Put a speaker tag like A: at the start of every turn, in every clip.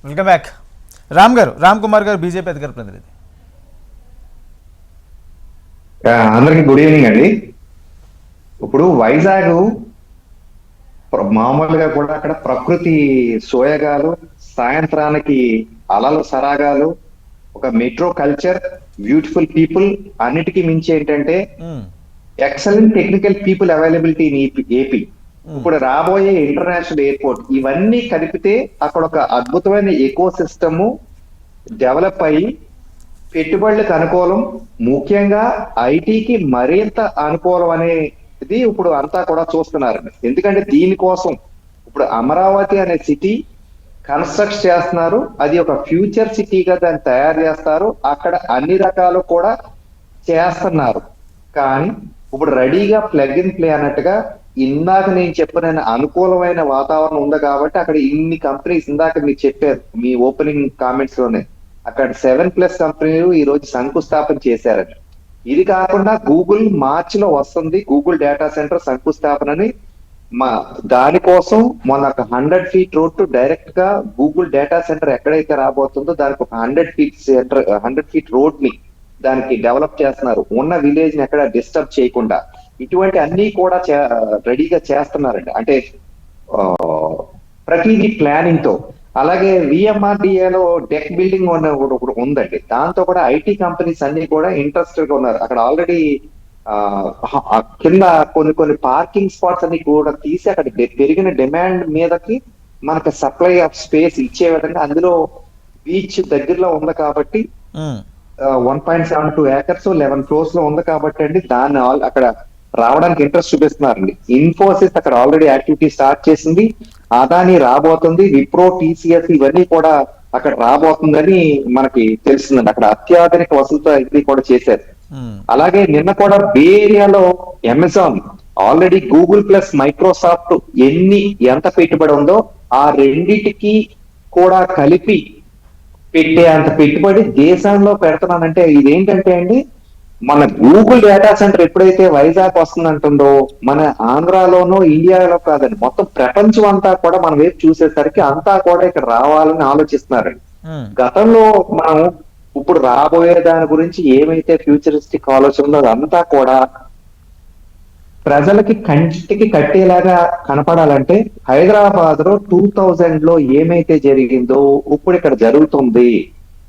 A: Welcome back. Ram Kumar గారు BJP అధికార ప్రతినిధి.
B: అందరికి గుడ్ ఈవినింగ్ అండి. ఇప్పుడు వైజాగ్ మామూలుగా కూడా అక్కడ ప్రకృతి సోయగాలు, సాయంత్రానికి అలలు సరాగాలు, ఒక మెట్రో కల్చర్, బ్యూటిఫుల్ పీపుల్, అన్నిటికీ మించి ఏంటంటే excellent technical people availability in AP. ఇప్పుడు రాబోయే ఇంటర్నేషనల్ ఎయిర్పోర్ట్ ఇవన్నీ కలిపితే అక్కడ ఒక అద్భుతమైన ఎకో సిస్టమ్ డెవలప్ అయ్యి పెట్టుబడులకు అనుకూలం, ముఖ్యంగా ఐటీకి మరింత అనుకూలం అనేది ఇప్పుడు అంతా కూడా చూస్తున్నారు. ఎందుకంటే దీనికోసం ఇప్పుడు అమరావతి అనే సిటీ కన్స్ట్రక్ట్ చేస్తున్నారు. అది ఒక ఫ్యూచర్ సిటీగా దాన్ని తయారు చేస్తారు. అక్కడ అన్ని రకాలు కూడా చేస్తున్నారు. కానీ ఇప్పుడు రెడీగా ప్లగ్ ఇన్ ప్లే అన్నట్టుగా ఇందాక నేను చెప్పిన అనుకూలమైన వాతావరణం ఉంది కాబట్టి అక్కడ ఇన్ని కంపెనీస్ ఇందాక మీరు చెప్పారు మీ ఓపెనింగ్ కామెంట్స్ లోనే, అక్కడ 7+ కంపెనీలు ఈ రోజు శంకుస్థాపన చేశారట. ఇది కాకుండా గూగుల్ మార్చి లో వస్తుంది గూగుల్ డేటా సెంటర్ శంకుస్థాపనని. దానికోసం మొన్న ఒక 100 feet రోడ్ టు డైరెక్ట్ గా గూగుల్ డేటా సెంటర్ ఎక్కడైతే రాబోతుందో దానికి ఒక 100 feet రోడ్ ని దానికి డెవలప్ చేస్తున్నారు, ఉన్న విలేజ్ ని ఎక్కడ డిస్టర్బ్ చేయకుండా. ఇటువంటి అన్ని కూడా రెడీగా చేస్తున్నారండి. అంటే ప్రతిదీ ప్లానింగ్ తో. అలాగే విఎంఆర్డిఏలో డెక్ బిల్డింగ్ ఉందండి. దాంతో కూడా ఐటీ కంపెనీస్ అన్ని కూడా ఇంట్రెస్టెడ్ గా ఉన్నారు. అక్కడ ఆల్రెడీ కింద కొన్ని పార్కింగ్ స్పాట్స్ అన్ని కూడా తీసి అక్కడ పెరిగిన డిమాండ్ మీదకి మనకు సప్లై ఆఫ్ స్పేస్ ఇచ్చే విధంగా అందులో బీచ్ దగ్గరలో ఉంది కాబట్టి 1.72 acres 11 crores లో ఉంది కాబట్టి అండి దాన్ని అక్కడ రావడానికి ఇంట్రెస్ట్ చూపిస్తున్నారండి. ఇన్ఫోసిస్ అక్కడ ఆల్రెడీ యాక్టివిటీ స్టార్ట్ చేసింది, అదాని రాబోతుంది, విప్రో, టీసీఎస్ ఇవన్నీ కూడా అక్కడ రాబోతుందని మనకి తెలుస్తుందండి. అక్కడ అత్యాధునిక వసతులతో ఇది కూడా చేశారు. అలాగే నిన్న కూడా బే ఏరియాలో Amazon already Google plus Microsoft ఎంత పెట్టుబడి ఉందో ఆ రెండిటికి కూడా కలిపి పెట్టే అంత పెట్టుబడి దేశంలో పెడుతున్నానంటే ఇదేంటంటే అండి, మన గూగుల్ డేటా సెంటర్ ఎప్పుడైతే వైజాగ్ వస్తుందంటుందో మన ఆంధ్రాలోనూ ఇండియాలో కాదండి మొత్తం ప్రపంచం అంతా కూడా మన వైపు చూసేసరికి అంతా కూడా ఇక్కడ రావాలని ఆలోచిస్తున్నారండి. గతంలో మనం ఇప్పుడు రాబోయే దాని గురించి ఏమైతే ఫ్యూచరిస్టిక్ ఆలోచన ఉందో అదంతా కూడా ప్రజలకి కంటికి కట్టేలాగా కనపడాలంటే హైదరాబాద్ లో 2000 లో ఏమైతే జరిగిందో ఇప్పుడు ఇక్కడ జరుగుతుంది.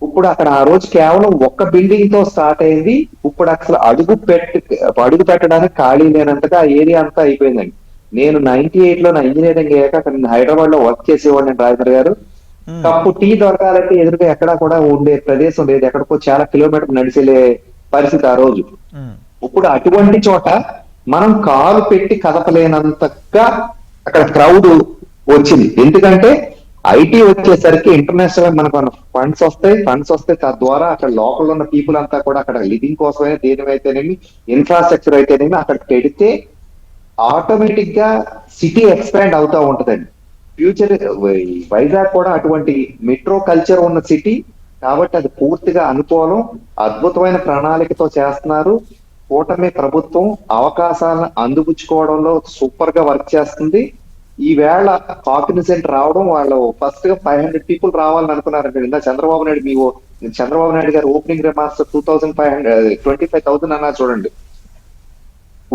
B: ఇప్పుడు అక్కడ ఆ రోజు కేవలం ఒక్క బిల్డింగ్ తో స్టార్ట్ అయింది. ఇప్పుడు అసలు అడుగు పెట్టడానికి ఖాళీ లేనంతగా ఆ ఏరియా అంతా అయిపోయిందండి. నేను 98 లో నా ఇంజనీరింగ్ అయ్యాక అక్కడ హైదరాబాద్ లో వర్క్ చేసేవాడిని రాజేంద్ర గారు. కప్పు టీ దొరకాలంటే ఎదురుగా ఎక్కడా కూడా ఉండే ప్రదేశం లేదు, ఎక్కడికో చాలా కిలోమీటర్ నడిచేలే పరిస్థితి ఆ రోజు. ఇప్పుడు అటువంటి చోట మనం కాలు పెట్టి కదపలేనంతగా అక్కడ క్రౌడ్ వచ్చింది. ఎందుకంటే ఐటీ వచ్చేసరికి ఇంటర్నేషనల్ మనకు ఫండ్స్ వస్తాయి. తద్వారా అక్కడ లోకల్ ఉన్న పీపుల్ అంతా కూడా అక్కడ లివింగ్ కోసమే దేనివైతేనేమి ఇన్ఫ్రాస్ట్రక్చర్ అయితేనేమి అక్కడ పెడితే ఆటోమేటిక్ గా సిటీ ఎక్స్పాండ్ అవుతా ఉంటదండి. ఫ్యూచర్ వైజాగ్ కూడా అటువంటి మెట్రో కల్చర్ ఉన్న సిటీ కాబట్టి అది పూర్తిగా అనుకూలం, అద్భుతమైన ప్రణాళికతో చేస్తున్నారు. కూటమి ప్రభుత్వం అవకాశాలను అందిపుచ్చుకోవడంలో సూపర్ గా వర్క్ చేస్తుంది. ఈవేళ కాగ్నిసెంట్ రావడం, వాళ్ళు ఫస్ట్ గా 500 people రావాలని అనుకున్నారంటే ఇందా చంద్రబాబు నాయుడు గారు ఓపెనింగ్ రిమార్క్స్ 25,000 అన్నారు చూడండి.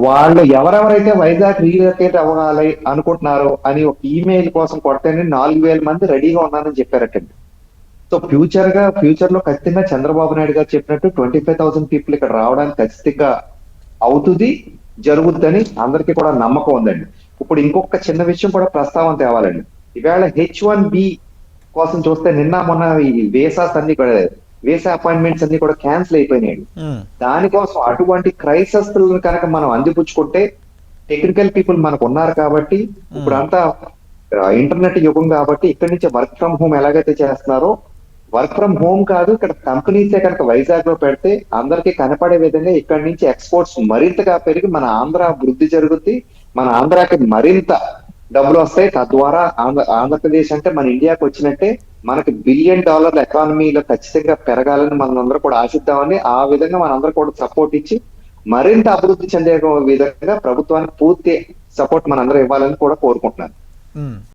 B: వాళ్ళు ఎవరెవరైతే వైజాగ్ రీలొకేట్ అవ్వాలి అనుకుంటున్నారో అని ఒక ఈమెయిల్ కోసం కొడితేనే 4,000 మంది రెడీగా ఉన్నారని చెప్పారటండి. సో ఫ్యూచర్ లో ఖచ్చితంగా చంద్రబాబు నాయుడు గారు చెప్పినట్టు 25,000 people ఇక్కడ రావడానికి ఖచ్చితంగా అవుతుంది, జరుగుతుందని అందరికీ కూడా నమ్మకం ఉందండి. ఇప్పుడు ఇంకొక చిన్న విషయం కూడా ప్రస్తావన తేవాలండి. ఈవేళ H1B కోసం చూస్తే నిన్న మొన్న ఈ వీసా అపాయింట్మెంట్స్ అన్ని కూడా క్యాన్సిల్ అయిపోయినాయండి. దానికోసం అటువంటి క్రైసిస్ కనుక మనం అందిపుచ్చుకుంటే టెక్నికల్ పీపుల్ మనకు ఉన్నారు కాబట్టి ఇప్పుడు అంతా ఇంటర్నెట్ యుగం కాబట్టి ఇక్కడి నుంచి వర్క్ ఫ్రమ్ హోమ్ ఎలాగైతే చేస్తున్నారో వర్క్ ఫ్రమ్ హోమ్ కాదు ఇక్కడ కంపెనీసే కనుక వైజాగ్ లో పెడితే అందరికీ కనపడే విధంగా ఇక్కడి నుంచి ఎక్స్పోర్ట్స్ మరింతగా పెరిగి మన ఆంధ్ర వృద్ధి జరుగుద్ది, మన ఆంధ్రాకి మరింత డబ్బులు వస్తాయి. తద్వారా ఆంధ్రప్రదేశ్ అంటే మన ఇండియాకి వచ్చినట్టే, మనకి $1 బిలియన్ ఎకానమీలో ఖచ్చితంగా పెరగాలని మనందరూ కూడా ఆశిద్దామని ఆ విధంగా మనందరూ కూడా సపోర్ట్ ఇచ్చి మరింత అభివృద్ధి చెందే విధంగా ప్రభుత్వానికి పూర్తి సపోర్ట్ మనందరూ ఇవ్వాలని కూడా కోరుకుంటున్నాను.